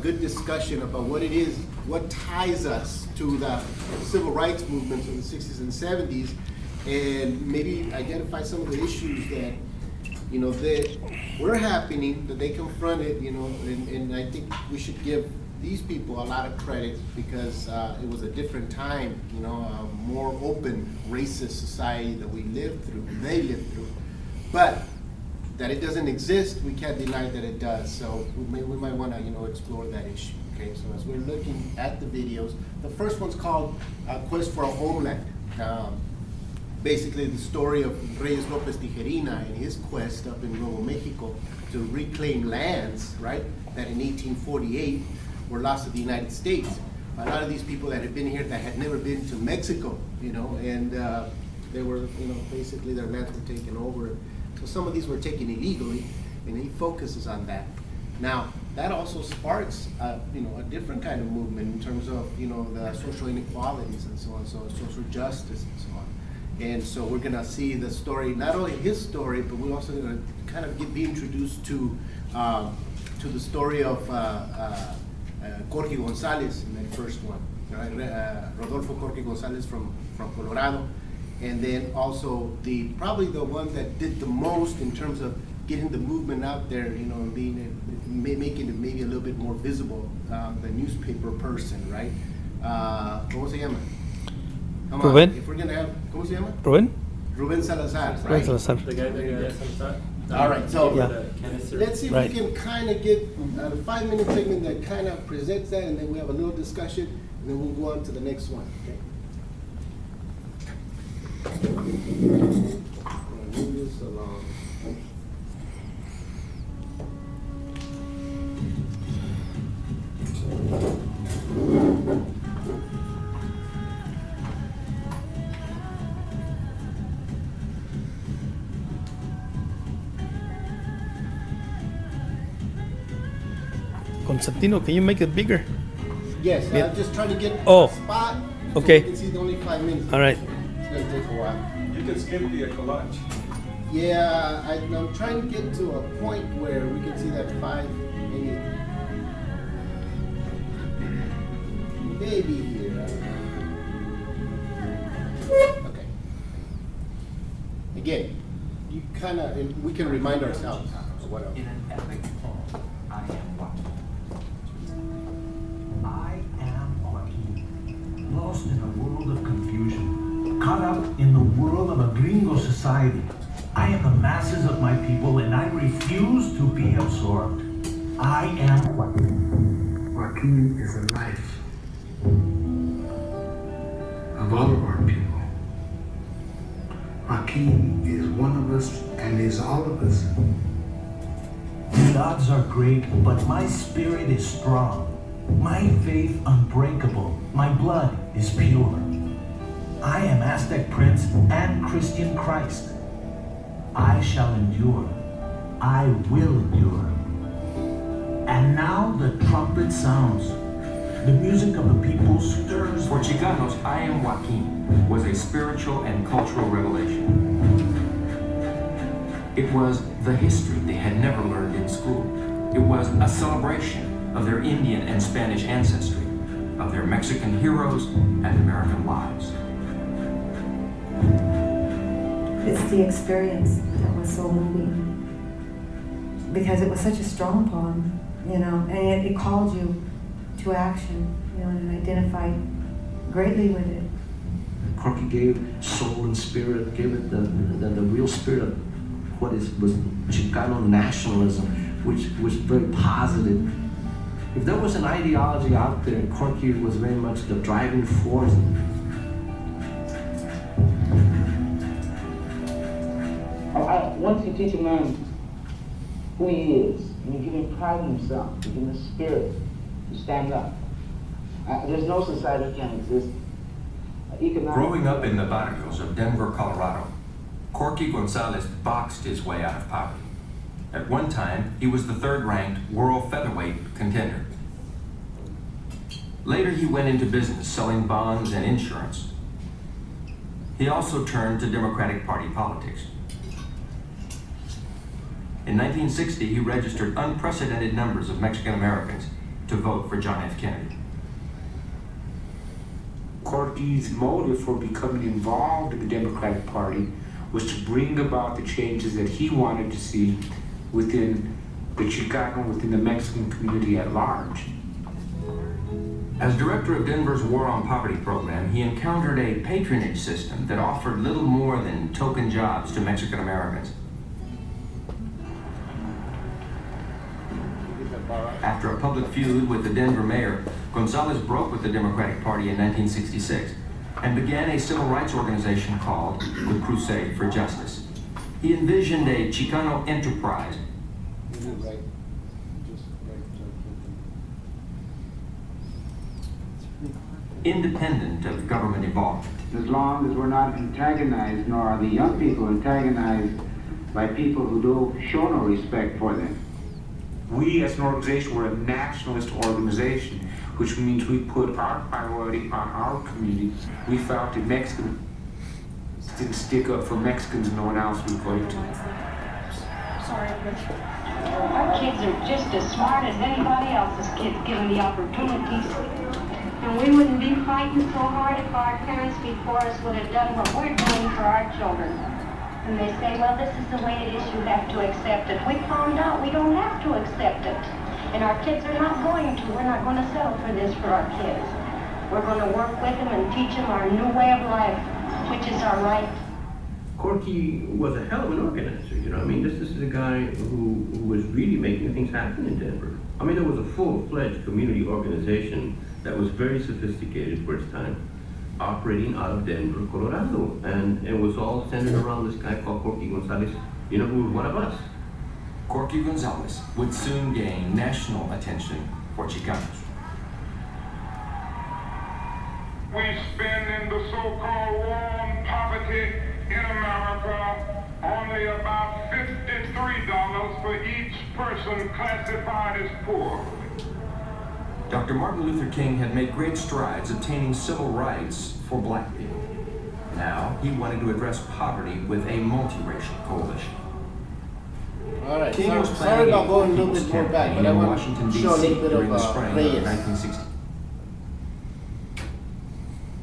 Good discussion about what it is, what ties us to the civil rights movements of the 60s and 70s, and maybe identify some of the issues that, that were happening, that they confronted, and I think we should give these people a lot of credit because it was a different time, a more open, racist society that we lived through, they lived through. But that it doesn't exist, we can't deny that it does. So we might want to, explore that issue. Okay, so as we're looking at the videos, the first one's called Quest for a Homeland. Basically the story of Reyes Lopez Tijerina and his quest up in Nuevo Mexico to reclaim lands, right, that in 1848 were lost to the United States. A lot of these people that had been here that had never been to Mexico, and they were, basically their lands were taken over. So some of these were taken illegally, and he focuses on that. Now, that also sparks, a different kind of movement in terms of, the social inequalities and so on, so social justice and so on. And so we're gonna see the story, not only his story, but we're also gonna kind of be introduced to the story of Jorge Gonzalez in that first one, right? Rodolfo Jorge Gonzalez from Colorado. And then also probably the one that did the most in terms of getting the movement out there, and making it maybe a little bit more visible, the newspaper person, right? ¿Cómo se llama? Rubén. If we're gonna have, ¿cómo se llama? Rubén Salazar, right? Rubén Salazar. The guy that Salazar. All right, so Yeah. let's see if we can kind of get a 5-minute segment that kind of presents that, and then we have a little discussion, and then we'll go on to the next one, okay? Move this along. Constantino, can you make it bigger? Yes, Yeah. I'm just trying to get Oh, a spot so okay. we can see the only 5 minutes. All right. It's gonna take a while. You can skip the collage. Yeah, I'm trying to get to a point where we can see that 5 minute. Maybe here. Okay. Again, you kind of, we can remind ourselves of what else. In an epic poem, I am Joaquin. I am Joaquin, lost in a world of confusion, caught up in the whirl of a gringo society. I am the masses of my people, and I refuse to be absorbed. I am Joaquin. Joaquin is the life of all of our people. Joaquin is one of us and is all of us. The odds are great, but my spirit is strong. My faith unbreakable. My blood is pure. I am Aztec Prince and Christian Christ. I shall endure. I will endure. And now the trumpet sounds. The music of the people stirs. For Chicanos, I Am Joaquin was a spiritual and cultural revelation. It was the history they had never learned in school. It was a celebration of their Indian and Spanish ancestry, of their Mexican heroes and American lives. It's the experience that was so moving, because it was such a strong poem, and it called you to action, and identified greatly with it. Corky gave soul and spirit, gave it the real spirit of what was Chicano nationalism, which was very positive. If there was an ideology out there, Corky was very much the driving force. Once you teach a man who he is, and you give him pride in himself, you give him the spirit to stand up, there's no society that can exist. Growing up in the barrios of Denver, Colorado, Corky Gonzalez boxed his way out of poverty. At one time, he was the third-ranked world featherweight contender. Later, he went into business selling bonds and insurance. He also turned to Democratic Party politics. In 1960, he registered unprecedented numbers of Mexican Americans to vote for John F. Kennedy. Corky's motive for becoming involved in the Democratic Party was to bring about the changes that he wanted to see within the Chicano, within the Mexican community at large. As director of Denver's War on Poverty program, he encountered a patronage system that offered little more than token jobs to Mexican Americans. After a public feud with the Denver mayor, Gonzalez broke with the Democratic Party in 1966 and began a civil rights organization called the Crusade for Justice. He envisioned a Chicano enterprise independent of government involvement. As long as we're not antagonized, nor are the young people antagonized by people who do show no respect for them. We as an organization, we're a nationalist organization, which means we put our priority on our community. We felt if Mexicans didn't stick up for Mexicans, no one else was going to. Sorry, our kids are just as smart as anybody else's kids, given the opportunities. And we wouldn't be fighting so hard if our parents before us would have done what we're doing for our children. And they say, well, this is the way it is, you have to accept it. We found out we don't have to accept it. And our kids are not going to. We're not going to settle for this for our kids. We're going to work with them and teach them our new way of life, which is our right. Corky was a hell of an organizer, you know. I mean, this is a guy who was really making things happen in Denver. I mean, there was a full-fledged community organization that was very sophisticated for its time, operating out of Denver, Colorado. And it was all centered around this guy called Corky Gonzalez, you know, who was one of us. Corky Gonzalez would soon gain national attention for Chicanos. We spend in the so-called war on poverty in America only about $53 for each person classified as poor. Dr. Martin Luther King had made great strides obtaining civil rights for black people. Now, he wanted to address poverty with a multiracial coalition. All right, King was sorry planning about a going a little people's bit more back, campaign but I in want Washington, to show a D.C. little bit during the of spring of Reyes. 1960.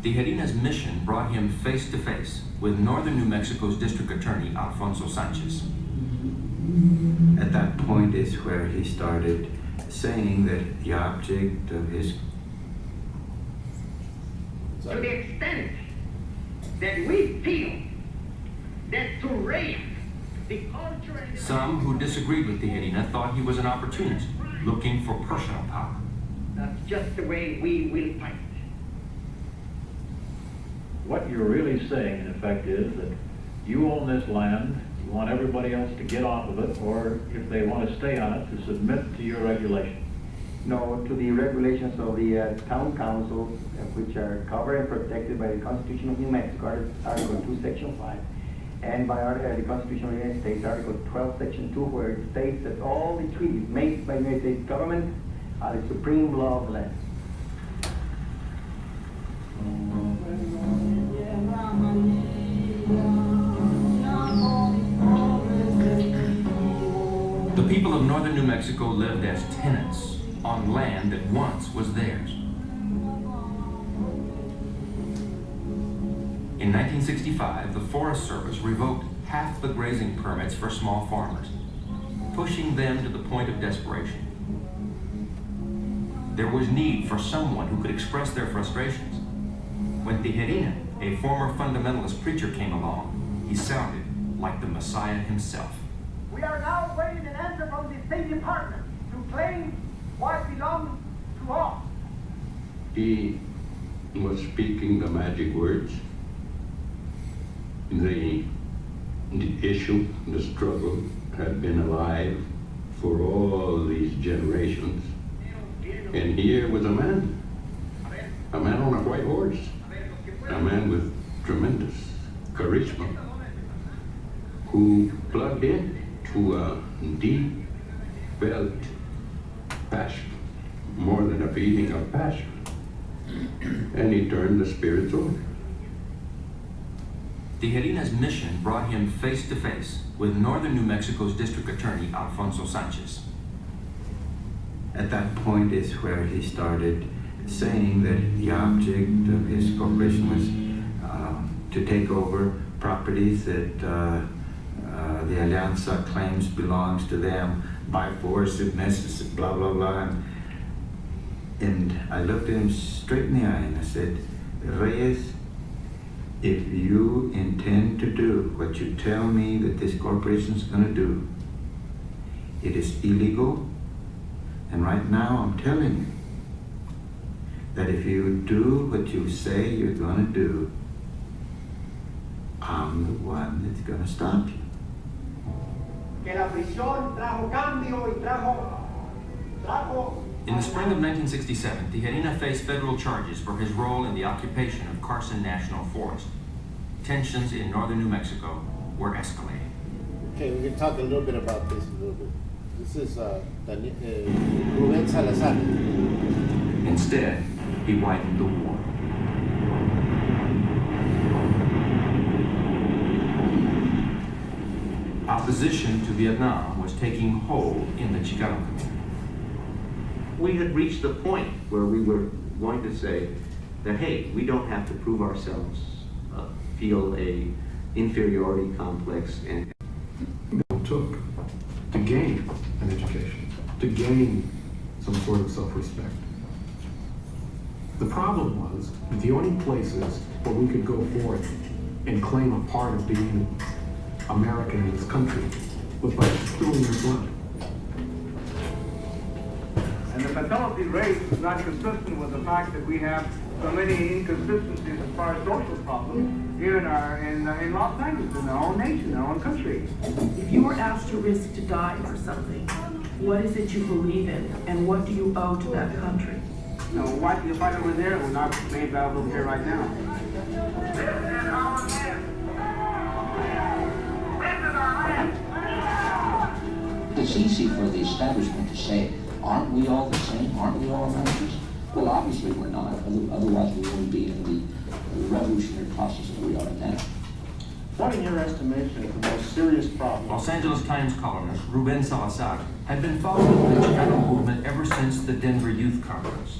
Tijerina's mission brought him face to face with northern New Mexico's district attorney, Alfonso Sanchez. At that point is where he started saying that the object of his... To the extent that we feel that to raise the culture and... Some who disagreed with Tijerina thought he was an opportunist, looking for personal power. That's just the way we will fight. What you're really saying, in effect, is that you own this land, you want everybody else to get off of it, or if they want to stay on it, to submit to your regulation. No, to the regulations of the town council, which are covered and protected by the Constitution of New Mexico, Article 2, Section 5, and by the Constitution of the United States, Article 12, Section 2, where it states that all the treaties made by the United States government are the supreme law of the land. The people of northern New Mexico lived as tenants on land that once was theirs. In 1965, the Forest Service revoked half the grazing permits for small farmers, pushing them to the point of desperation. There was need for someone who could express their frustrations. When Tijerina, a former fundamentalist preacher, came along, he sounded like the Messiah himself. We are now waiting an answer from the State Department to claim what belongs to us. He was speaking the magic words. The issue, the struggle, had been alive for all these generations. And here was a man on a white horse, a man with tremendous charisma, who plugged in to a deep felt passion, more than a feeling of passion. And he turned the spirits on. Tijerina's mission brought him face to face with northern New Mexico's district attorney, Alfonso Sanchez. At that point is where he started saying that the object of his corporation was to take over properties that the Alianza claims belongs to them by force if necessary, blah, blah, blah. And I looked at him straight in the eye and I said, Reyes, if you intend to do what you tell me that this corporation is going to do, it is illegal. And right now I'm telling you that if you do what you say you're going to do, I'm the one that's going to stop you. In the spring of 1967, Tijerina faced federal charges for his role in the occupation of Carson National Forest. Tensions in northern New Mexico were escalating. Okay, we're going to talk a little bit about this a little bit. This is Rubén Salazar. Instead, he widened the war. Opposition to Vietnam was taking hold in the Chicano community. We had reached the point where we were going to say that, hey, we don't have to prove ourselves, feel a inferiority complex. And took to gain an education, to gain some sort of self-respect. The problem was that the only places where we could go forth and claim a part of being American in this country was by spilling their blood. And the fatality rate is not consistent with the fact that we have so many inconsistencies as far as social problems here in Los Angeles, in our own nation, in our own country. If you were asked to risk to die for something, what is it you believe in, and what do you owe to that country? You know, why do you fight over there when not made battle over here right now? This is our land. This is our land. It's easy for the establishment to say, aren't we all the same? Aren't we all Americans? Well, obviously we're not. Otherwise we wouldn't be in the revolutionary process that we are now. What, in your estimation, is the most serious problem? Los Angeles Times columnist Rubén Salazar had been following the Chicano movement ever since the Denver Youth Conference.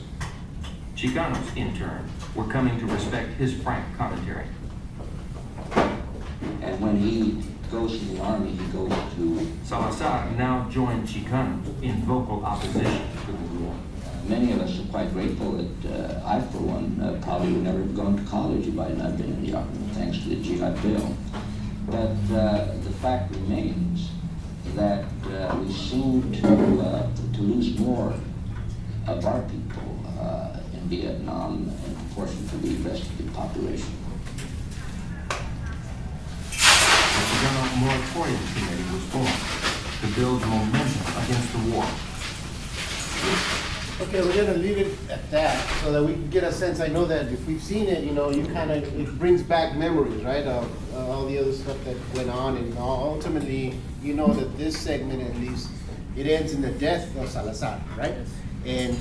Chicanos, in turn, were coming to respect his frank commentary. And when he goes to the army, he goes to... Salazar now joined Chicanos in vocal opposition to the war. Many of us are quite grateful that I, for one, probably would never have gone to college if I had not been in the army, thanks to the GI Bill. But the fact remains that we seem to lose more of our people in Vietnam in proportion to the rest of the population. The Chicano Moratorium Committee was formed to build momentum against the war. Okay, we're gonna leave it at that so that we can get a sense. I know that if we've seen it, you know, it brings back memories, right, of all the other stuff that went on, and ultimately, you know that this segment, at least, it ends in the death of Salazar, right? And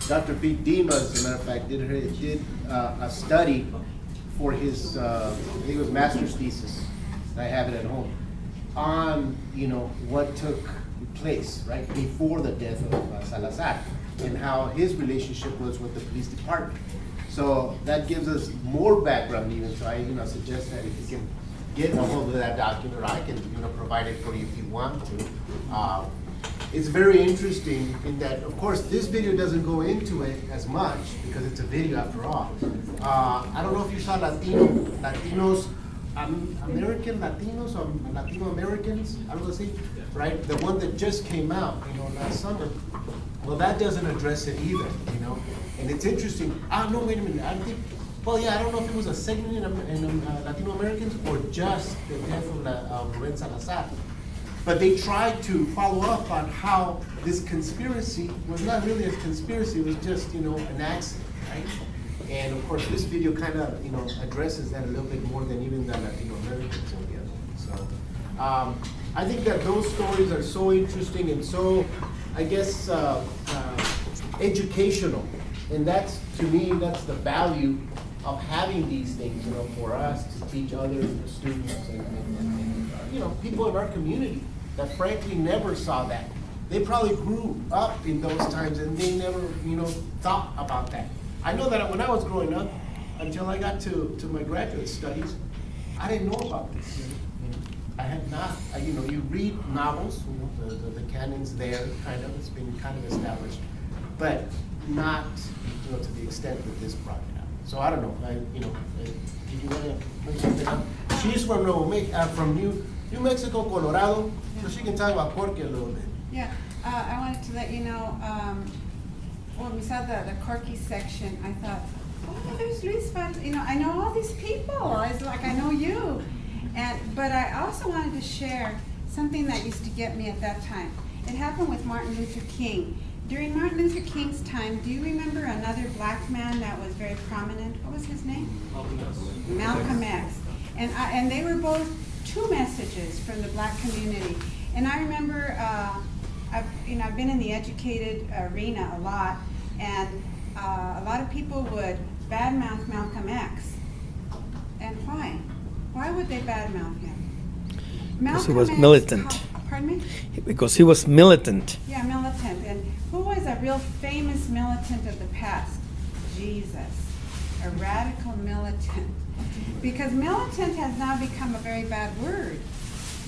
Dr. Pete Dimas, as a matter of fact, did a study for his, I think it was master's thesis, I have it at home, on, you know, what took place, right, before the death of Salazar, and how his relationship was with the police department. So that gives us more background even, so I, you know, suggest that if you can get a hold of that document, or I can, you know, provide it for you if you want to. It's very interesting in that, of course, this video doesn't go into it as much because it's a video after all. I don't know if you saw Latinos, American Latinos or Latino Americans, I was saying, right? The one that just came out, you know, last summer. Well, that doesn't address it either, you know. And it's interesting. No, wait a minute. I think, well, yeah, I don't know if it was a segment in Latino Americans or just the death of Rubén Salazar. But they tried to follow up on how this conspiracy was not really a conspiracy. It was just, you know, an accident, right? And of course, this video kind of, you know, addresses that a little bit more than even the Latino Americans on the other one. So I think that those stories are so interesting and so, I guess, educational. And that's, to me, that's the value of having these things, you know, for us to teach other students and you know, people in our community that frankly never saw that they probably grew up in those times and they never, thought about that. I know that when I was growing up, until I got to my graduate studies, I didn't know about this. I had not, you read novels, the canon's there, kind of, it's been kind of established, but not, to the extent that this brought it out. So I don't know, did you want to bring something up? She's from New Mexico, Colorado, so she can talk about Corky a little bit. Yeah, I wanted to let you know, when we saw the Corky section, I thought, oh, there's Luis Val, I know all these people. It's like, I know you. But I also wanted to share something that used to get me at that time. It happened with Martin Luther King. During Martin Luther King's time, do you remember another black man that was very prominent? What was his name? Malcolm X. And they were both two messages from the black community. And I remember, I've been in the educated arena a lot, and a lot of people would badmouth Malcolm X. And why? Why would they badmouth him? Because he was militant. Pardon me? Because he was militant. Yeah, militant. And who was a real famous militant of the past? Jesus, a radical militant. Because militant has now become a very bad word.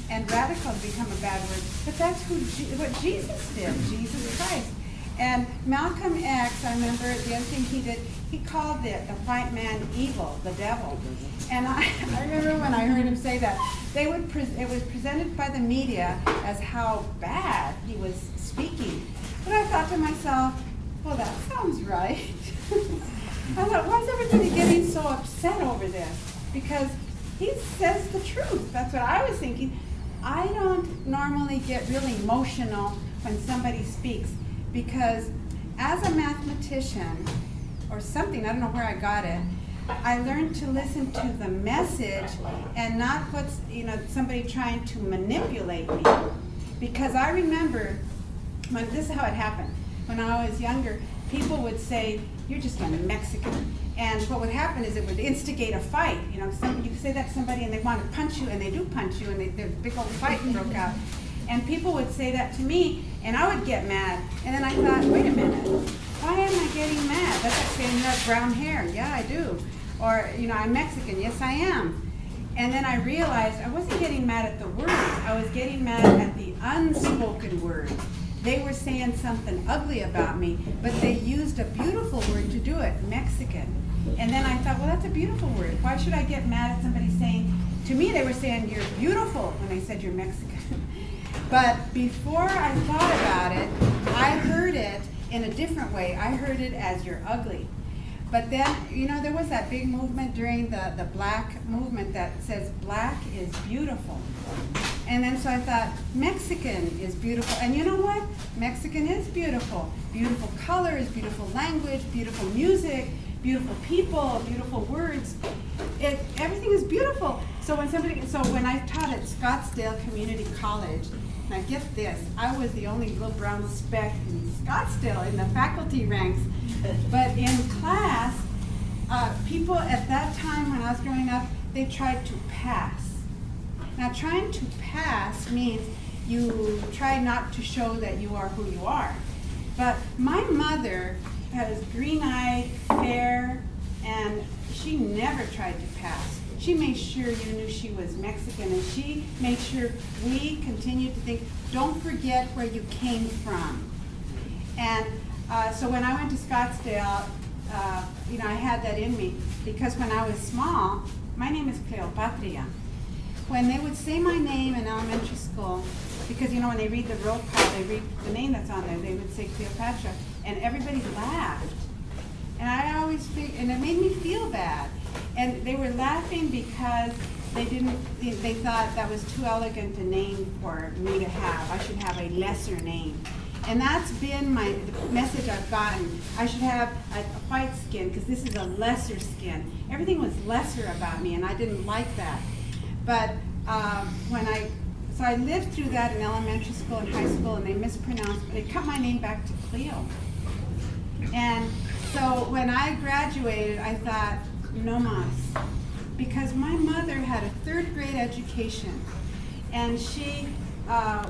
And radical has become a bad word. But that's what Jesus did, Jesus Christ. And Malcolm X, I remember the other thing he did, he called the white man evil, the devil. And I remember when I heard him say that, it was presented by the media as how bad he was speaking. But I thought to myself, well, that sounds right. I thought, why is everybody getting so upset over this? Because he says the truth. That's what I was thinking. I don't normally get really emotional when somebody speaks, because as a mathematician or something, I don't know where I got it, I learned to listen to the message and not what's, somebody trying to manipulate me. Because I remember, this is how it happened. When I was younger, people would say, you're just a Mexican. And what would happen is it would instigate a fight. You could say that to somebody and they want to punch you, and they do punch you, and there's a big old fight broke out. And people would say that to me, and I would get mad. And then I thought, wait a minute, why am I getting mad? That's like saying you have brown hair. Yeah, I do. Or, I'm Mexican. Yes, I am. And then I realized I wasn't getting mad at the words. I was getting mad at the unspoken words. They were saying something ugly about me, but they used a beautiful word to do it, Mexican. And then I thought, well, that's a beautiful word. Why should I get mad at somebody saying, to me they were saying you're beautiful when they said you're Mexican. But before I thought about it, I heard it in a different way. I heard it as you're ugly. But then, there was that big movement during the black movement that says black is beautiful. And then so I thought, Mexican is beautiful. And you know what? Mexican is beautiful. Beautiful colors, beautiful language, beautiful music, beautiful people, beautiful words. Everything is beautiful. So when I taught at Scottsdale Community College, now get this, I was the only little brown speck in Scottsdale in the faculty ranks. But in class, people at that time when I was growing up, they tried to pass. Now trying to pass means you try not to show that you are who you are. But my mother was green-eyed, fair, and she never tried to pass. She made sure you knew she was Mexican, and she made sure we continued to think, don't forget where you came from. And so when I went to Scottsdale, I had that in me, because when I was small, my name is Cleopatria. When they would say my name in elementary school, because when they read the roll call, they read the name that's on there, they would say Cleopatra, and everybody laughed. And I always and it made me feel bad. And they were laughing because they thought that was too elegant a name for me to have. I should have a lesser name. And that's been the message I've gotten. I should have a white skin because this is a lesser skin. Everything was lesser about me, and I didn't like that. But so I lived through that in elementary school and high school, and they cut my name back to Cleo. And so when I graduated, I thought, no mas, because my mother had a 3rd grade education, and she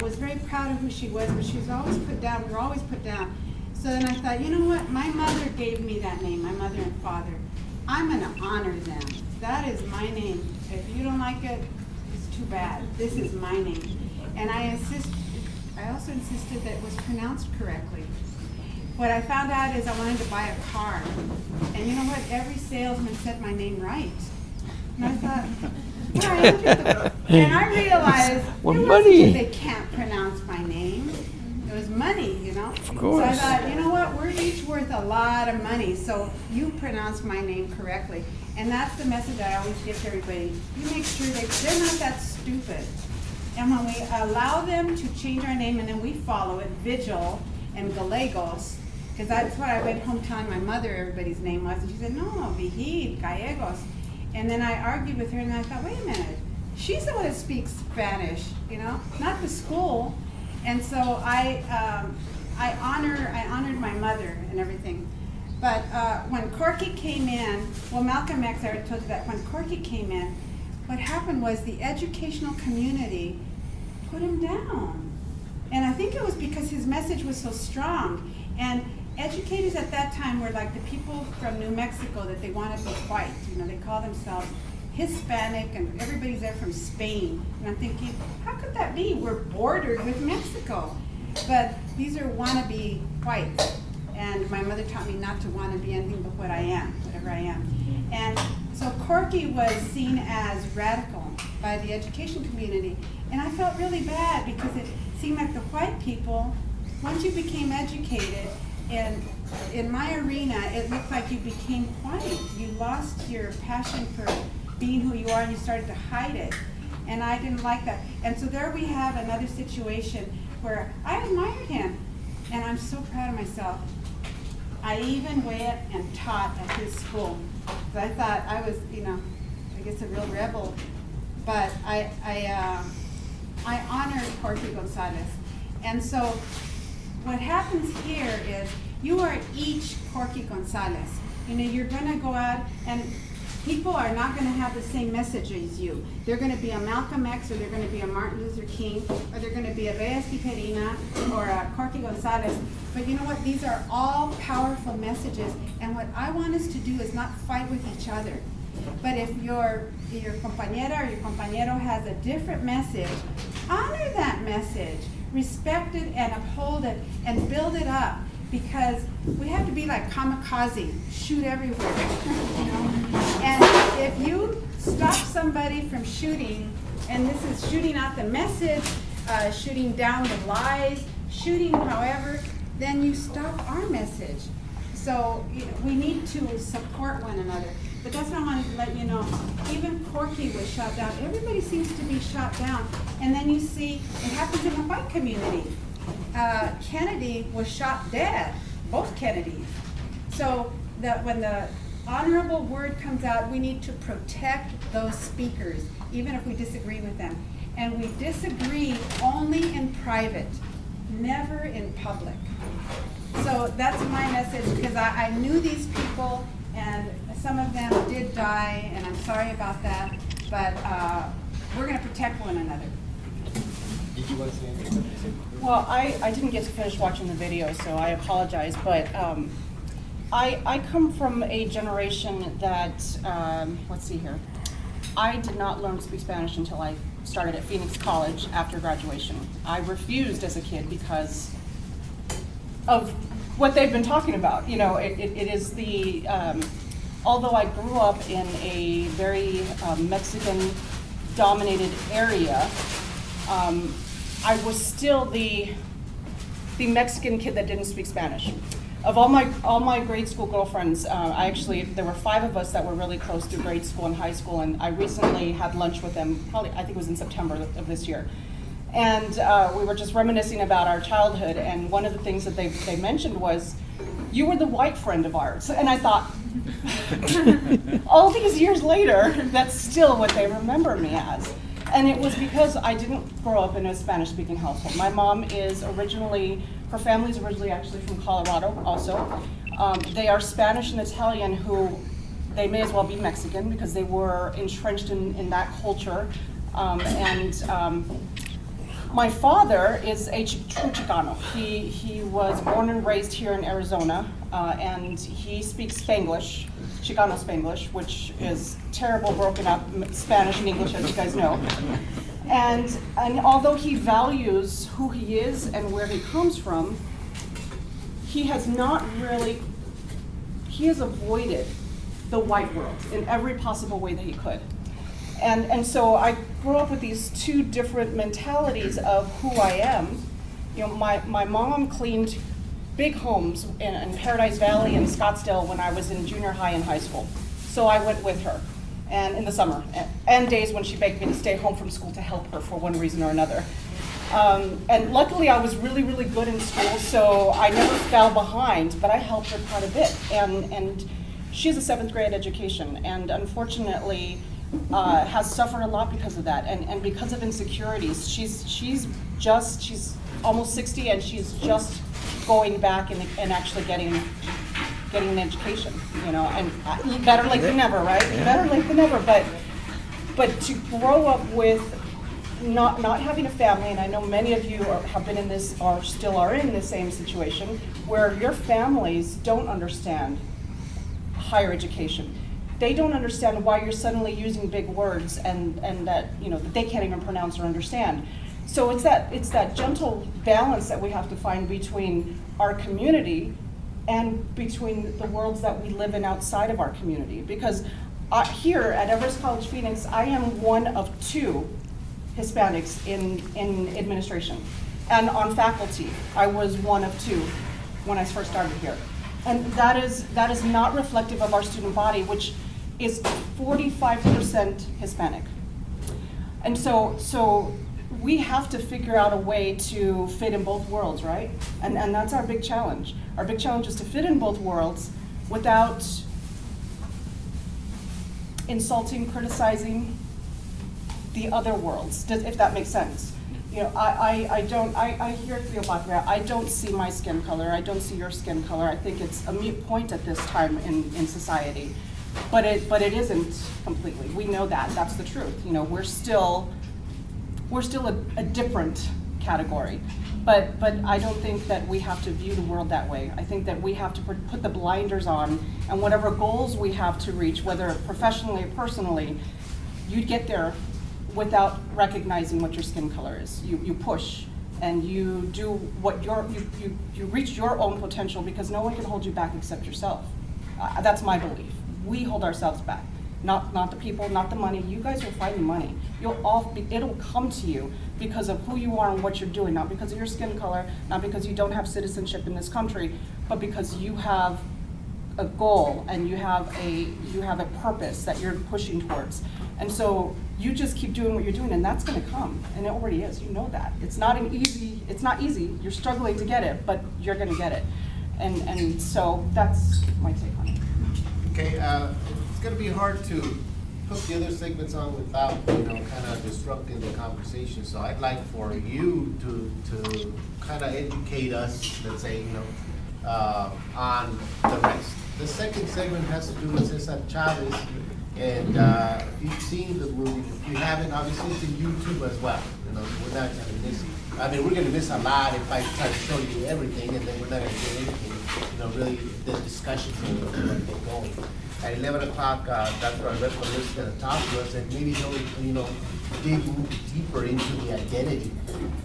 was very proud of who she was, but she was always put down. We were always put down. So then I thought, you know what? My mother gave me that name, my mother and father. I'm going to honor them. That is my name. If you don't like it, it's too bad. This is my name. And I also insisted that it was pronounced correctly. What I found out is I wanted to buy a car. And you know what? Every salesman said my name right. And I thought, and I realized it wasn't that they can't pronounce my name. It was money, you know? Of course. So I thought, you know what? We're each worth a lot of money, so you pronounce my name correctly. And that's the message I always give to everybody. You make sure they're not that stupid. And when we allow them to change our name and then we follow it, Vigil and Gallegos, because that's what I went home telling my mother everybody's name was. And she said, no, Vigil, Gallegos. And then I argued with her and I thought, wait a minute. She's the one that speaks Spanish, you know, not the school. And so I honored my mother and everything. But when Corky came in, well, Malcolm X, I already told you that, when Corky came in, what happened was the educational community put him down. And I think it was because his message was so strong. And educators at that time were like the people from New Mexico that they want to be white. You know, they call themselves Hispanic, and everybody's there from Spain. And I'm thinking, how could that be? We're bordered with Mexico. But these are wannabe whites. And my mother taught me not to want to be anything but what I am, whatever I am. And so Corky was seen as radical by the education community. And I felt really bad because it seemed like the white people, once you became educated, and in my arena, it looked like you became white. You lost your passion for being who you are and you started to hide it. And I didn't like that. And so there we have another situation where I admired him. And I'm so proud of myself. I even went and taught at his school. So I thought I was, you know, I guess a real rebel. But I honored Corky Gonzalez. And so what happens here is you are each Corky Gonzalez. You know, you're going to go out and people are not going to have the same message as you. They're going to be a Malcolm X, or they're going to be a Martin Luther King, or they're going to be a Reyes Tijerina, or a Corky Gonzalez. But you know what? These are all powerful messages. And what I want us to do is not fight with each other. But if your compañera or your compañero has a different message, honor that message. Respect it and uphold it and build it up. Because we have to be like kamikaze, shoot everywhere. You know? And if you stop somebody from shooting, and this is shooting out the message, shooting down the lies, shooting however, then you stop our message. So we need to support one another. But that's what I wanted to let you know. Even Corky was shot down. Everybody seems to be shot down. And then you see it happens in the white community. Kennedy was shot dead, both Kennedys. So when the honorable word comes out, we need to protect those speakers, even if we disagree with them. And we disagree only in private, never in public. So that's my message, because I knew these people, and some of them did die, and I'm sorry about that, but we're going to protect one another. Did you want to say anything? Well, I didn't get to finish watching the video, so I apologize, but I come from a generation that, let's see here, I did not learn to speak Spanish until I started at Phoenix College after graduation. I refused as a kid because of what they've been talking about. You know, it is the, although I grew up in a very Mexican-dominated area, I was still the Mexican kid that didn't speak Spanish. Of all my grade school girlfriends, there were 5 of us that were really close through grade school and high school, and I recently had lunch with them, probably, I think it was in September of this year. And we were just reminiscing about our childhood, and one of the things that they mentioned was, you were the white friend of ours. And I thought, all these years later, that's still what they remember me as. And it was because I didn't grow up in a Spanish-speaking household. My mom is originally, her family's originally actually from Colorado also. They are Spanish and Italian who, they may as well be Mexican because they were entrenched in that culture. My father is a true Chicano. He was born and raised here in Arizona, and he speaks Spanglish, Chicano Spanglish, which is terrible broken up Spanish and English, as you guys know. And although he values who he is and where he comes from, he has avoided the white world in every possible way that he could. And so I grew up with these two different mentalities of who I am. You know, my mom cleaned big homes in Paradise Valley and Scottsdale when I was in junior high and high school. So I went with her, and in the summer, and days when she begged me to stay home from school to help her for one reason or another. And luckily I was really, really good in school, so I never fell behind, but I helped her quite a bit. And she has a 7th grade education, and unfortunately has suffered a lot because of that, and because of insecurities. She's almost 60, and she's just going back and actually getting an education, you know, and better late than never, right? Yeah. Better late than never, but to grow up with not having a family, and I know many of you have been in this or still are in the same situation, where your families don't understand higher education. They don't understand why you're suddenly using big words and that, you know, that they can't even pronounce or understand. So it's that gentle balance that we have to find between our community and between the worlds that we live in outside of our community. Because here at Everest College Phoenix, I am one of 2 Hispanics in administration. And on faculty, I was one of 2 when I first started here. And that is not reflective of our student body, which is 45% Hispanic. And so we have to figure out a way to fit in both worlds, right? And that's our big challenge. Our big challenge is to fit in both worlds without insulting, criticizing the other worlds, if that makes sense. You know, I hear Cleopatra, I don't see my skin color, I don't see your skin color. I think it's a moot point at this time in society. But it isn't completely. We know that. That's the truth. You know, we're still a different category. But I don't think that we have to view the world that way. I think that we have to put the blinders on, and whatever goals we have to reach, whether professionally or personally, you'd get there without recognizing what your skin color is. You push and you do what you reach your own potential, because no one can hold you back except yourself. That's my belief. We hold ourselves back, not the people, not the money. You guys will find the money. It'll come to you because of who you are and what you're doing, not because of your skin color, not because you don't have citizenship in this country, but because you have a goal and you have a purpose that you're pushing towards. And so you just keep doing what you're doing, and that's going to come, and it already is. You know that. It's not easy. You're struggling to get it, but you're going to get it. And so that's my take on it. Okay, it's going to be hard to put the other segments on without, kind of disrupting the conversation. So I'd like for you to kind of educate us, let's say, on the rest. The second segment has to do with Cesar Chavez, and if you've seen the movie, if you haven't, obviously it's in YouTube as well. We're not going to miss it. I mean, we're going to miss a lot if I try to show you everything, and then we're not going to get anything. Really, the discussions are going to get going. At 11 o'clock, Dr. Alberto is going to talk to us, and maybe he'll dig deeper into the identity,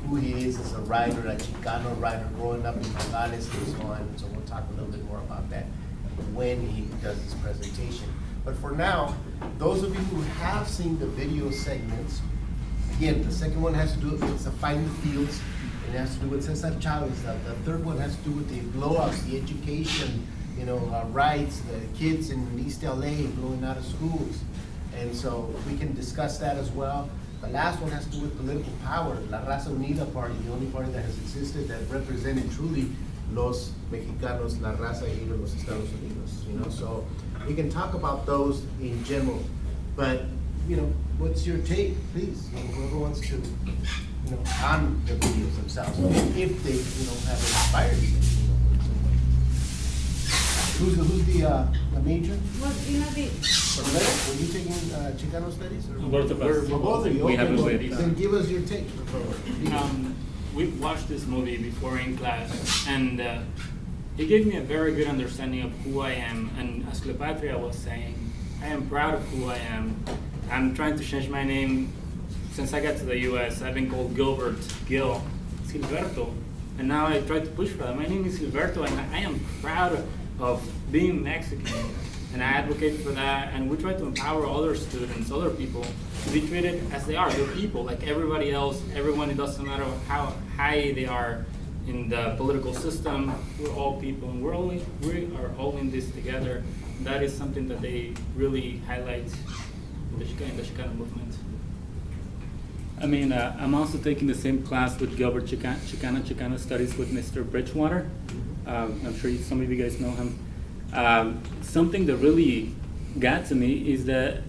who he is as a writer, a Chicano writer, growing up in Nogales and so on. And so we'll talk a little bit more about that when he does his presentation. But for now, those of you who have seen the video segments, again, the second one has to do with the Fighting the Fields. It has to do with Cesar Chavez. The third one has to do with the blowouts, the education, rights, the kids in East LA blowing out of schools. And so we can discuss that as well. The last one has to do with political power. La Raza Unida Party, the only party that has existed that represented truly los mexicanos, la raza y los Estados Unidos. So we can talk about those in general. But, what's your take, please? Whoever wants to, on the videos themselves, if they, have inspired you. Who's the major? Well, you know, Were you taking Chicano studies? Or Both of us. We're both of you. We Okay, haven't well, studied. then give us your take. We watched this movie before in class, and it gave me a very good understanding of who I am. And as Cleopatra was saying, I am proud of who I am. I'm trying to change my name. Since I got to the U.S., I've been called Gilbert, Gil, Silberto, and now I try to push for that. My name is Silberto, and I am proud of being Mexican, and I advocate for that. And we try to empower other students, other people, to be treated as they are. They're people like everybody else. Everyone, it doesn't matter how high they are in the political system. We're all people, and we are all in this together. That is something that they really highlight in the Chicano movement. I mean, I'm also taking the same class with Gilbert Chicano Studies with Mr. Bridgewater. I'm sure some of you guys know him. Something that really got to me is that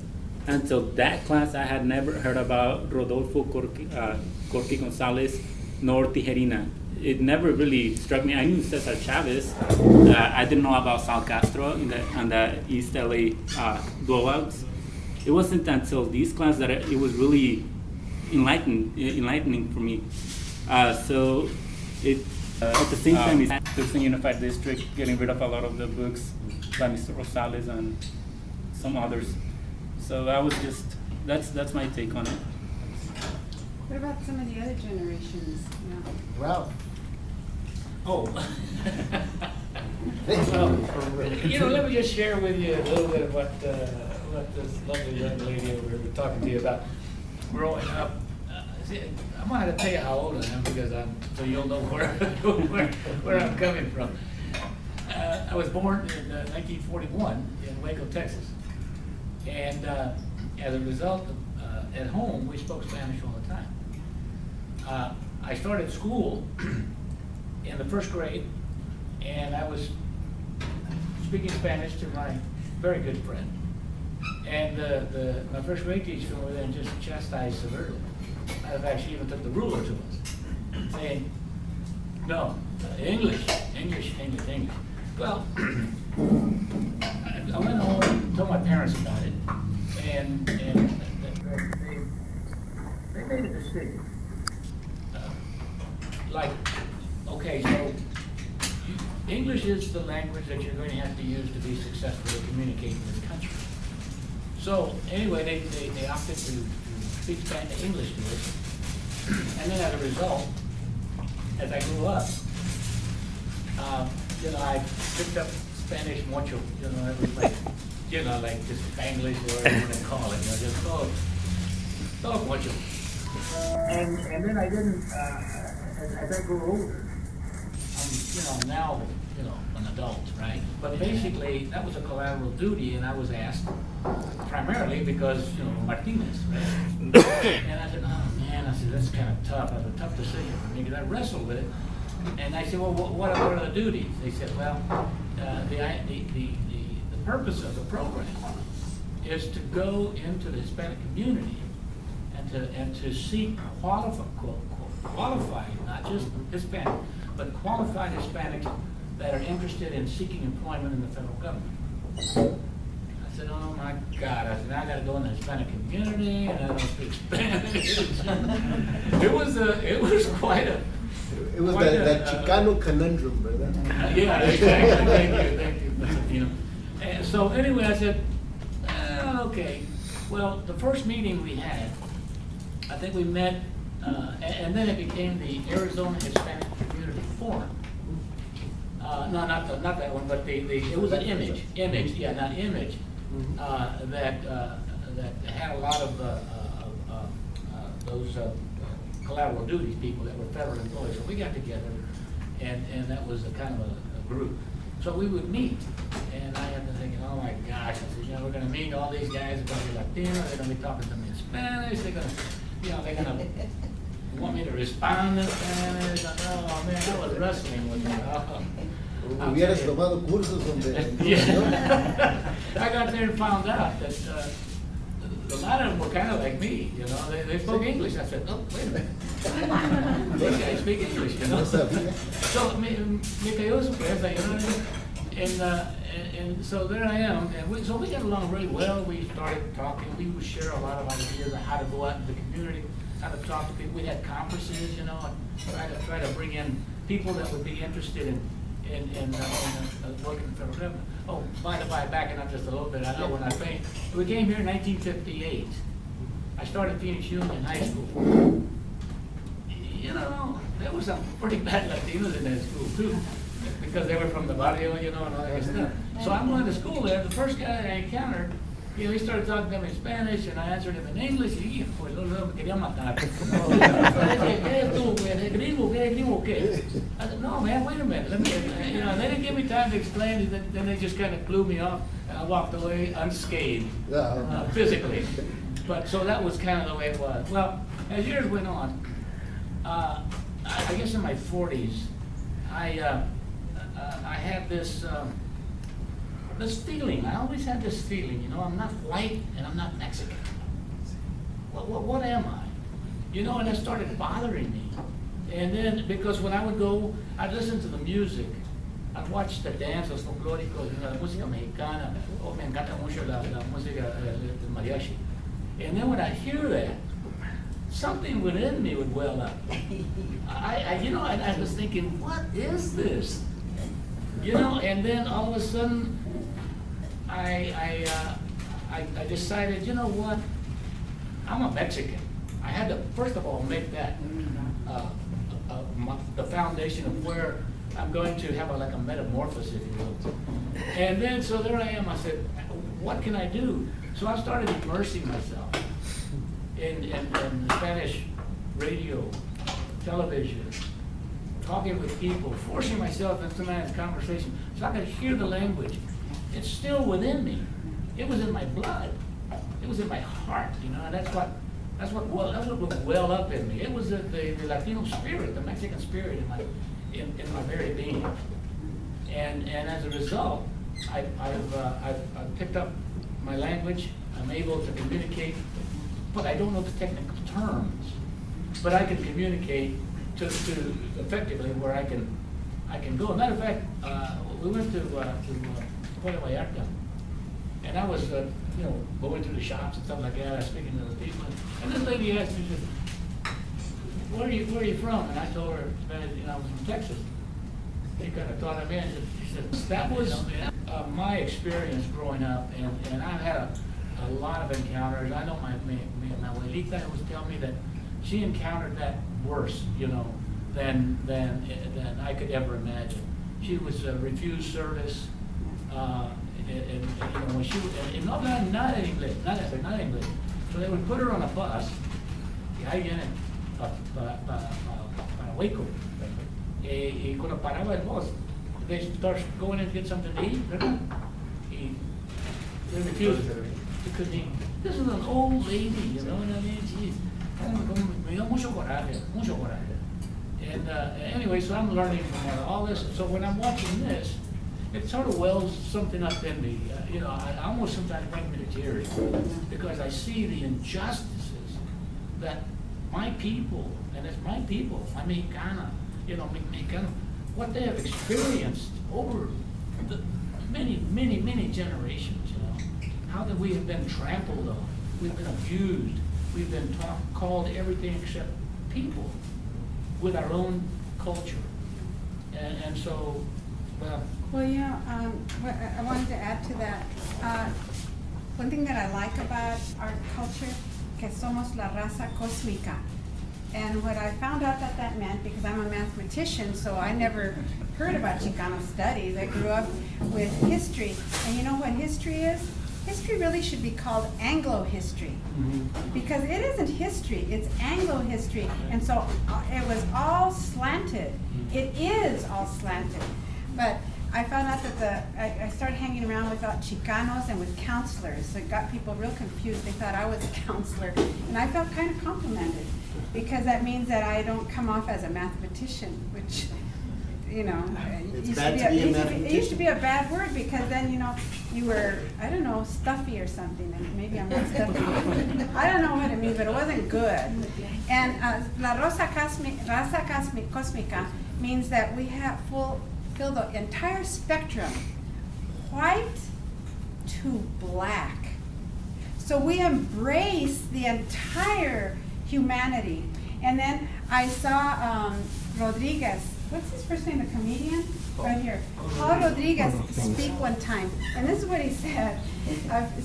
until that class, I had never heard about Rodolfo Corky Gonzalez nor Tijerina. It never really struck me. I knew Cesar Chavez. I didn't know about Sal Castro on the East LA blowouts. It wasn't until these classes that it was really enlightening for me. So at the same time, it's Tucson Unified District getting rid of a lot of the books by Mr. Rosales and some others. So I was just, that's my take on it. what about some of the other generations? Ralph. Oh. Well, let me just share with you a little bit of what this lovely young lady over here was talking to you about growing up. See, I'm gonna have to tell you how old I am because so you'll know where I'm coming from. I was born in 1941 in Waco, Texas, and as a result, at home we spoke Spanish all the time. I started school in the first grade, and I was speaking Spanish to my very good friend. And my first grade teacher over there just chastised severely. Matter of fact, she even took the ruler to us, saying, no, English. Well, I went home and told my parents about it, and they made a decision. Okay, so English is the language that you're going to have to use to be successful in communicating with the country. So anyway, they opted to speak English to us, and then as a result, as I grew up, I picked up Spanish mucho. It was like, like just Spanglish or whatever you want to call it. Just todo mucho. And then I didn't. As I grew older, I'm now an adult, right? But basically, that was a collateral duty, and I was asked primarily because Martinez, right? And I said, oh man, that's kind of tough. That's a tough decision for me because I wrestled with it. And I said, well, what are the duties? They said, well, the purpose of the program is to go into the Hispanic community and to seek qualified, not just Hispanic, but qualified Hispanics that are interested in seeking employment in the federal government. I said, oh my God, I said, I got to go in the Hispanic community and I don't speak Spanish. It was quite a... It was that Chicano conundrum, brother. Yeah, exactly. Thank you. And so anyway, I said, okay. Well, the first meeting we had, I think we met, and then it became the Arizona Hispanic Community Forum. No, not that one, but it was an image, that had a lot of those collateral duties people that were federal employees. So we got together, and that was a kind of a group. So we would meet, and I had been thinking, oh my gosh, I said, we're going to meet all these guys, they're going to be Latino, they're going to be talking to me in Spanish, they're going to want me to respond in Spanish. Oh man, I was wrestling with that. Hubieras tomado cursos donde... Yeah. I got there and found out that a lot of them were kind of like me, they spoke English. I said, oh, wait a minute. These guys speak English, So me cayó sorpresa, And so there I am, and so we got along really well. We started talking. We would share a lot of ideas on how to go out in the community, how to talk to people. We had conferences, you know, and try to bring in people that would be interested in working for the government. Oh, by the by, backing up just a little bit, I know when we came here in 1958. I started Phoenix Union High School. You know, there was some pretty bad Latinos in that school too, because they were from the barrio, you know, and all that good stuff. So I'm going to school there. The first guy I encountered, you know, he started talking to me in Spanish, and I answered him in English, y pues luego me quería matar. I said, no, man, wait a minute. Let me, you know, they didn't give me time to explain. Then they just kind of blew me off, and I walked away unscathed, physically. But so that was kind of the way it was. Well, as years went on, I guess in my 40s, I had this feeling. I always had this feeling, you know, I'm not white and I'm not Mexican. What am I? You know, and it started bothering me. And then, because when I would go, I'd listen to the music. I'd watch the dance, los folclóricos, you know, la música mexicana. Oh, me encanta mucho la música del mariachi. And then when I hear that, something within me would well up. You know, I was thinking, what is this? You know, and then all of a sudden, I decided, you know what? I'm a Mexican. I had to, first of all, make that the foundation of where I'm going to have like a metamorphosis, if you will. And then, so there I am. I said, what can I do? So I started immersing myself in Spanish radio, television, talking with people, forcing myself into man's conversation so I could hear the language. It's still within me. It was in my blood. It was in my heart, you know, and that's what would well up in me. It was the Latino spirit, the Mexican spirit in my very being. And as a result, I've picked up my language. I'm able to communicate, but I don't know the technical terms. But I can communicate to effectively where I can go. Matter of fact, we went to Puerto Vallarta, and I was you know, going through the shops and stuff like that. I was speaking to the people, and this lady asked me, she said, where are you from? And I told her, you know, I was from Texas. She kind of thought of me, and she said, that was my experience growing up, and I've had a lot of encounters. I know my abuelita was telling me that she encountered that worse, you know, than I could ever imagine. She was refused service, and you know, when she and not English, not English. So they would put her on a bus, y ahí viene para Waco. Y cuando paraba el bus, they start going in to get something to eat, ¿verdad? Y they refused her. She couldn't eat. This is an old lady, you know what I mean? She's me dio mucho coraje. And anyway, so I'm learning from all this. So when I'm watching this, it sort of wells something up in me. You know, I almost sometimes bring me to tears because I see the injustices that my people, and it's my people, my Mexicana, you know, Mexicano, what they have experienced over the many generations, you know, how that we have been trampled on, we've been abused, we've been called everything except people with our own culture. And so, well. Well, you know, I wanted to add to that. One thing that I like about our culture, que somos la raza cósmica. And what I found out that meant, because I'm a mathematician, so I never heard about Chicano studies. I grew up with history. And you know what history is? History really should be called Anglo-history, because it isn't history, it's Anglo-history. And so it was all slanted. It is all slanted. But I found out that I started hanging around with Chicanos and with counselors. It got people real confused. They thought I was a counselor. And I felt kind of complimented, because that means that I don't come off as a mathematician, which, you know, it used to be a bad word, because then, you know, you were, I don't know, stuffy or something, and maybe I'm not stuffy. I don't know what it means, but it wasn't good. And la raza cósmica means that we have fill the entire spectrum white to black. So we embrace the entire humanity. And then I saw Rodriguez, what's his first name, the comedian? Right here. Paul Rodriguez speak one time, and this is what he said.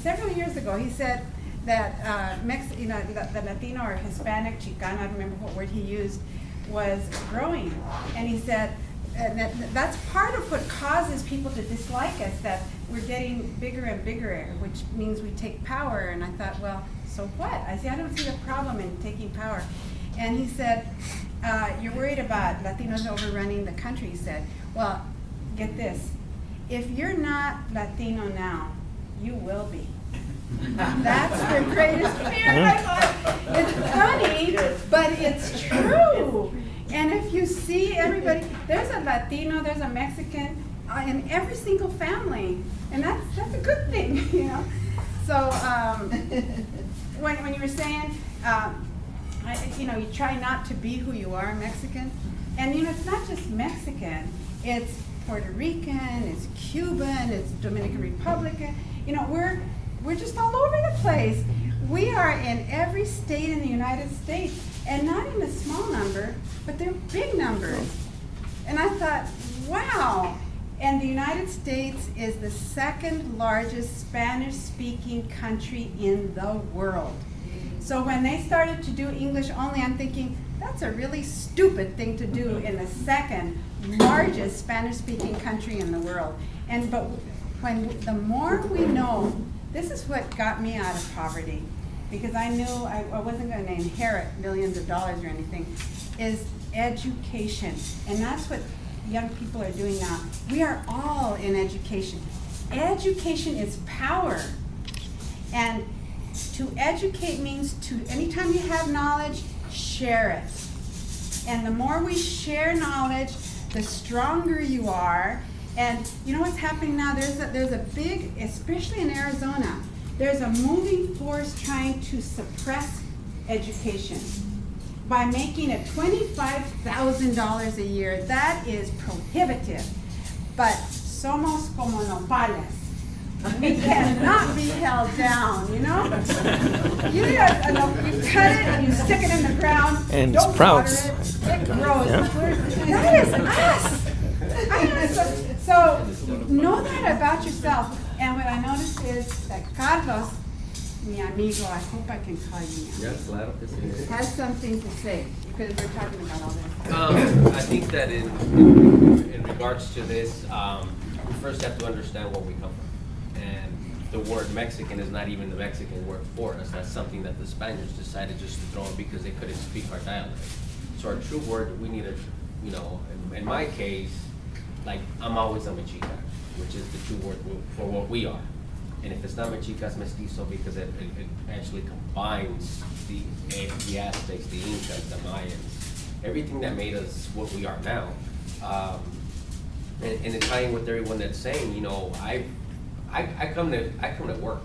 Several years ago, he said that the Latino or Hispanic, Chicano, I don't remember what word he used, was growing. And he said that's part of what causes people to dislike us, that we're getting bigger and bigger, which means we take power. And I thought, well, so what? I don't see the problem in taking power. And he said, you're worried about Latinos overrunning the country, he said. Well, get this. If you're not Latino now, you will be. That's the greatest fear. I thought, it's funny, but it's true. And if you see everybody, there's a Latino, there's a Mexican in every single family. And that's a good thing, you know. So when you were saying, you try not to be who you are, Mexican. And it's not just Mexican, it's Puerto Rican, it's Cuban, it's Dominican Republican. We're just all over the place. We are in every state in the United States, and not in a small number, but they're big numbers. And I thought, wow. And the United States is the second largest Spanish-speaking country in the world. So when they started to do English only, I'm thinking, that's a really stupid thing to do in the second largest Spanish-speaking country in the world. But when the more we know, this is what got me out of poverty, because I knew I wasn't going to inherit millions of dollars or anything, is education. And that's what young people are doing now. We are all in education. Education is power. And to educate means to, anytime you have knowledge, share it. And the more we share knowledge, the stronger you are. And you know what's happening now? There's a big, especially in Arizona, there's a moving force trying to suppress education by making it $25,000 a year. That is prohibitive. But somos como nopales. We cannot be held down, You cut it and you stick it in the ground. And don't sprouts. water it. It grows. Yeah. That is us. So know that about yourself. And what I noticed is that Carlos, mi amigo, I hope I can call you now, Yes, claro que sí. has something to say, because we're talking about all this. I think that in regards to this, we first have to understand where we come from. And the word Mexican is not even the Mexican word for us. That's something that the Spaniards decided just to throw in because they couldn't speak our dialect. So our true word, we need to, in my case, like, I'm always a mexica, which is the true word for what we are. And if it's not mexica, it's mestizo, because it actually combines the Aztecs, the Incas, the Mayans, everything that made us what we are now. And in tying with everyone that's saying, I come to work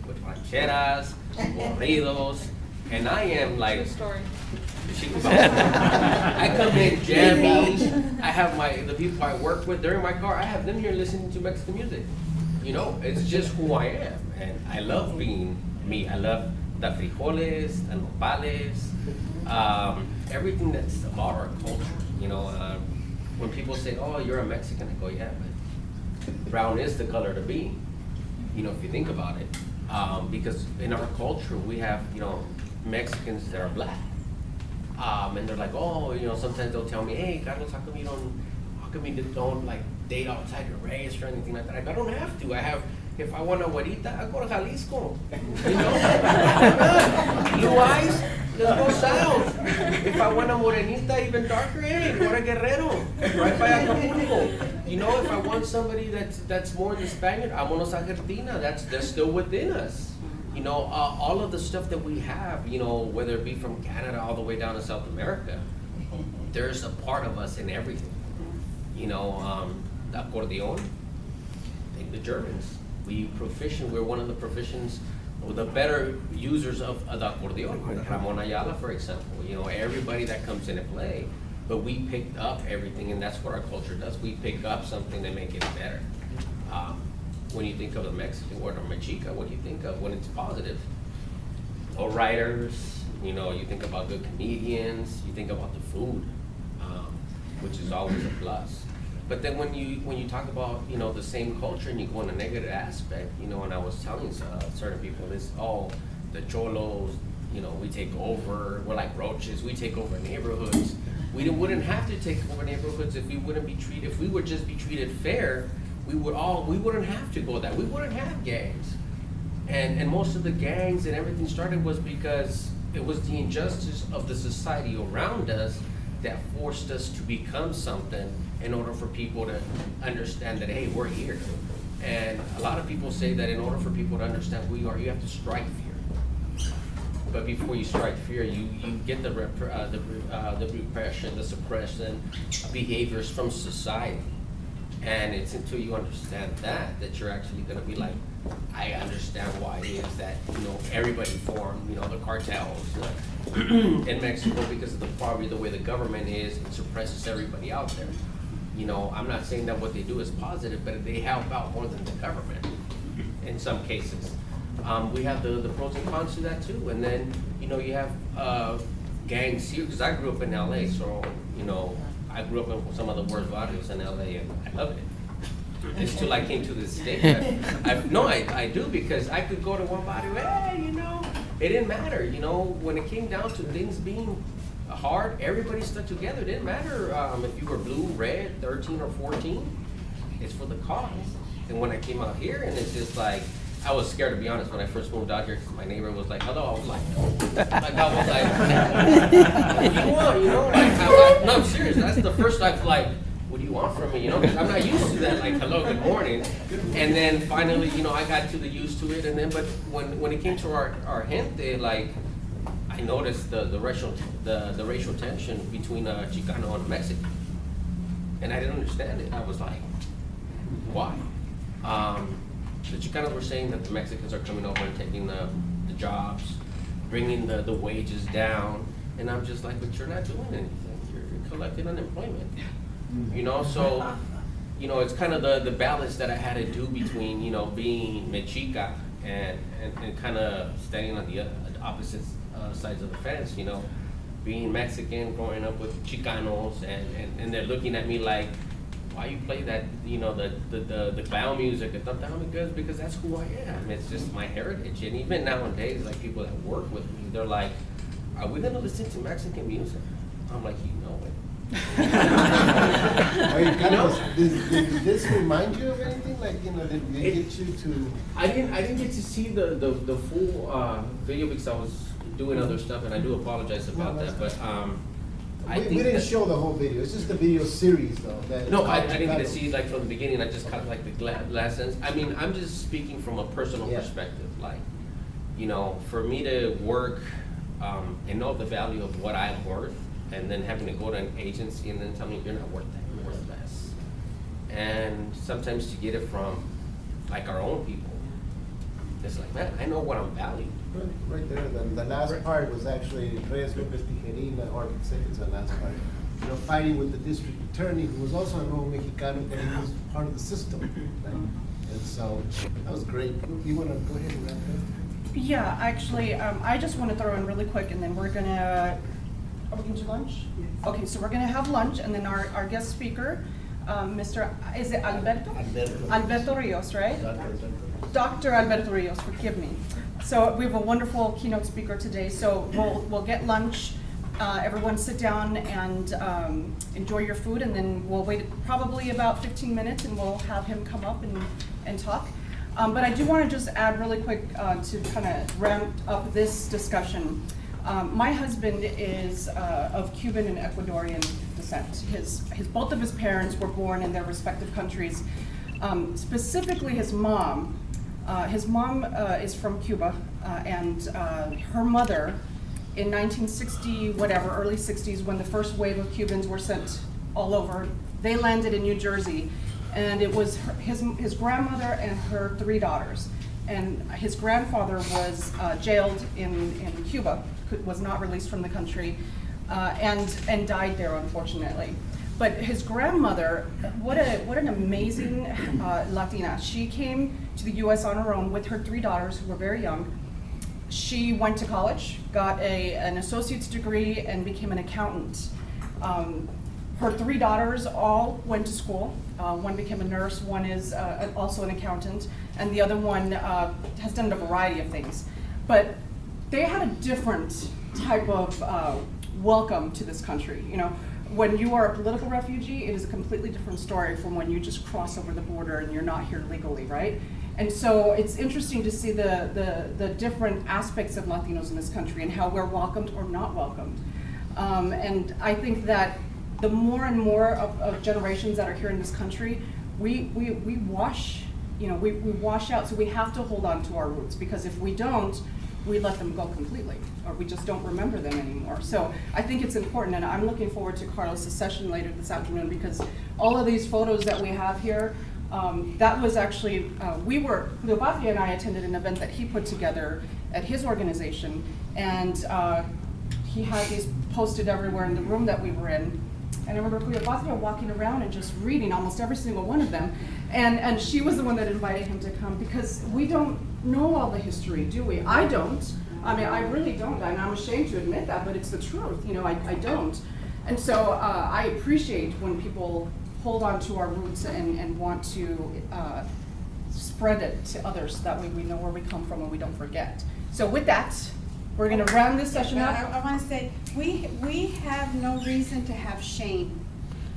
with rancheras, corridos, and I am like, I come in jamming. I have the people I work with, they're in my car. I have them here listening to Mexican music. It's just who I am, and I love being me. I love the frijoles, the nopales, everything that's about our culture. When people say, "Oh, you're a Mexican," I go, "Yeah, but brown is the color to be." If you think about it, because in our culture we have, Mexicans that are black. And they're like, oh, sometimes they'll tell me, hey, Carlos, how come you don't like date outside your race or anything like that? I don't have to. If I want a güerita, I go to Jalisco. Blue eyes, let's go south. If I want a morenita, even darker, hey, go to Guerrero, right by Acapulco. If I want somebody that's more the Spaniard, vámonos a Argentina. That's still within us. All of the stuff that we have, whether it be from Canada all the way down to South America, there's a part of us in everything. The accordion, the Germans, we're one of the proficients, or the better users of the accordion. Ramon Ayala, for example, everybody that comes into play, but we picked up everything, and that's what our culture does. We pick up something and make it better. when you think of the Mexican word or Mexica, what do you think of when it's positive? Low riders, you know, you think about good comedians, you think about the food, which is always a plus. But then when you talk about, you know, the same culture and you go in a negative aspect, you know, and I was telling certain people this, the cholos, you know, we take over, we're like roaches, we take over neighborhoods. We wouldn't have to take over neighborhoods if we wouldn't be treated, if we would just be treated fair, we wouldn't have to go that, we wouldn't have gangs. And most of the gangs and everything started was because it was the injustice of the society around us that forced us to become something in order for people to understand that, hey, we're here. And a lot of people say that in order for people to understand who you are, you have to strike fear. But before you strike fear, you get the repression, the suppression behaviors from society. And it's until you understand that you're actually gonna be like, I understand why it is that, you know, everybody formed, you know, the cartels in Mexico because of probably the way the government is, it suppresses everybody out there. You know, I'm not saying that what they do is positive, but they help out more than the government in some cases. We have the pros and cons to that too. And then, you know, you have gangs here, because I grew up in LA, so, you know, I grew up in some of the worst barrios in LA and I love it. Until I came to the States. I do, because I could go to one barrio, hey, you know, it didn't matter, you know, when it came down to things being hard, everybody stuck together. It didn't matter if you were blue, red, 13 or 14, it's for the cause. And when I came out here, and it's just like, I was scared, to be honest, when I first moved out here, because my neighbor was like, hello, I was like, no. Like, I was like, what do you want, you know? Like, no, I'm serious, that's the first I've like, what do you want from me, you know? Because I'm not used to that, like, hello, good morning. And then finally, you know, I got used to it, and then, but when it came to our gente, like, I noticed the racial tension between Chicano and Mexican. And I didn't understand it. I was like, why? The Chicanos were saying that the Mexicans are coming over and taking the jobs, bringing the wages down. And I'm just like, but you're not doing anything. You're collecting unemployment. You know, so, you know, it's kind of the balance that I had to do between, you know, being Mexica and kind of standing on the opposite sides of the fence, you know, being Mexican, growing up with Chicanos, and they're looking at me like, why you play that, you know, the clown music and stuff? Because that's who I am. It's just my heritage. And even nowadays, like, people that work with me, they're like, are we gonna listen to Mexican music? I'm like, you know it. Did this remind you of anything? Like, you know, did it get you to? I didn't get to see the full video because I was doing other stuff, and I do apologize about that. But we didn't show the whole video. It's just the video series, though. I didn't get to see like from the beginning. I just caught like the lessons. I mean, I'm just speaking from a personal perspective. Like, you know, for me to work and know the value of what I'm worth, and then having to go to an agency and then tell me you're not worth that, you're worth less. And sometimes to get it from like our own people, it's like, man, I know what I'm valued. Right there, the last part was actually Reyes Lopez Tijerina, or second to the last part, you know, fighting with the district attorney, who was also a Rojo Mexicano, but he was part of the system, right? And so, that was great. You wanna go ahead and wrap it up? Yeah, actually, I just want to throw in really quick, and then we're gonna, are we gonna do lunch? Yes. Okay, so we're gonna have lunch, and then our guest speaker, Mr., is it Alberto? Alberto Rios, right? Dr. Alberto Rios, forgive me. So we have a wonderful keynote speaker today, so we'll get lunch. Everyone sit down and enjoy your food, and then we'll wait probably about 15 minutes, and we'll have him come up and talk. But I do want to just add really quick to kind of ramp up this discussion. My husband is of Cuban and Ecuadorian descent. Both of his parents were born in their respective countries. Specifically his mom. His mom is from Cuba, and her mother, in 1960, whatever, early 60s, when the first wave of Cubans were sent all over, they landed in New Jersey, and it was his grandmother and her 3 daughters. And his grandfather was jailed in Cuba, was not released from the country, and died there, unfortunately. But his grandmother, what an amazing Latina. She came to the U.S. on her own with her 3 daughters who were very young. She went to college, got an associate's degree, and became an accountant. Her 3 daughters all went to school. One became a nurse, one is also an accountant, and the other one has done a variety of things. But they had a different type of welcome to this country. You know, when you are a political refugee, it is a completely different story from when you just cross over the border and you're not here legally, right? And so it's interesting to see the different aspects of Latinos in this country and how we're welcomed or not welcomed. And I think that the more and more of generations that are here in this country, we wash, we wash out. So we have to hold on to our roots, because if we don't, we let them go completely, or we just don't remember them anymore. So I think it's important, and I'm looking forward to Carlos' session later this afternoon, because all of these photos that we have here, that was actually, Cleopatra and I attended an event that he put together at his organization, and he had these posted everywhere in the room that we were in. And I remember Cleopatra walking around and just reading almost every single one of them. And she was the one that invited him to come, because we don't know all the history, do we? I don't. I mean, I really don't, and I'm ashamed to admit that, but it's the truth. I don't. And so I appreciate when people hold on to our roots and want to spread it to others. That way we know where we come from and we don't forget. So with that, we're going to round this session up. I want to say, we have no reason to have shame.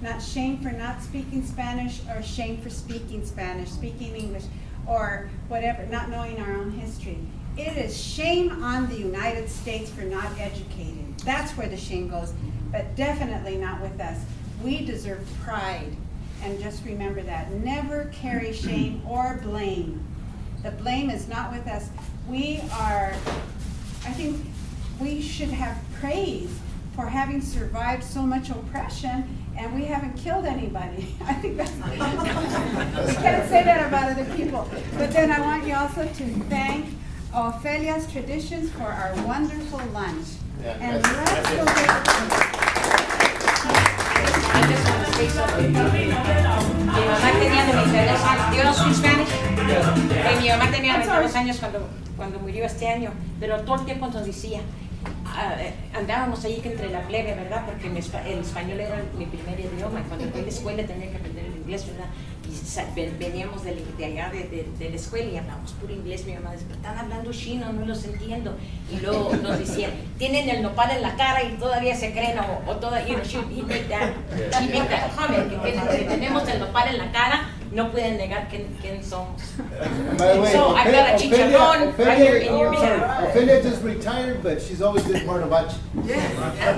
Not shame for not speaking Spanish, or shame for speaking Spanish, speaking English, or whatever, not knowing our own history. It is shame on the United States for not educating. That's where the shame goes, but definitely not with us. We deserve pride, and just remember that. Never carry shame or blame. The blame is not with us. I think we should have praise for having survived so much oppression, and we haven't killed anybody. I think that's, we can't say that about other people. But then I want you also to thank Ophelia's Traditions for our wonderful lunch. Yeah, And that's let's go it. Mi mamá tenía 92 años. Do you all speak Spanish? Mi mamá tenía 92 años cuando murió este año, pero todo el tiempo nos decía, andábamos ahí que entre la plebe, ¿verdad? Porque el español era mi primer idioma, y cuando fui a la escuela tenía que aprender el inglés, ¿verdad? Y veníamos de allá de la escuela y hablábamos puro inglés. Mi mamá decía, están hablando chino, no los entiendo. Y luego nos decían, tienen el nopal en la cara y todavía se creen, o todavía, he make that comment, que tenemos el nopal en la cara, no pueden negar quién somos. By the way, So I've got a chicharrón right here in your chair. Ophelia just retired, but she's always been part of AACHE.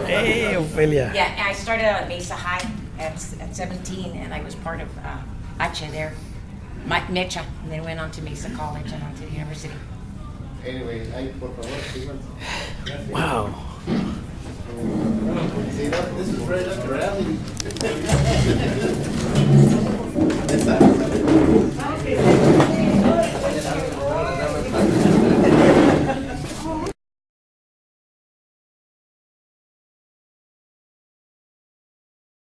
Hey, Ophelia. Yeah, I started out at Mesa High at 17, and I was part of AACHE there, Mecha, and then went on to Mesa College and on to the university. Anyway, por favor, síganse. Wow. See, this is right up your alley.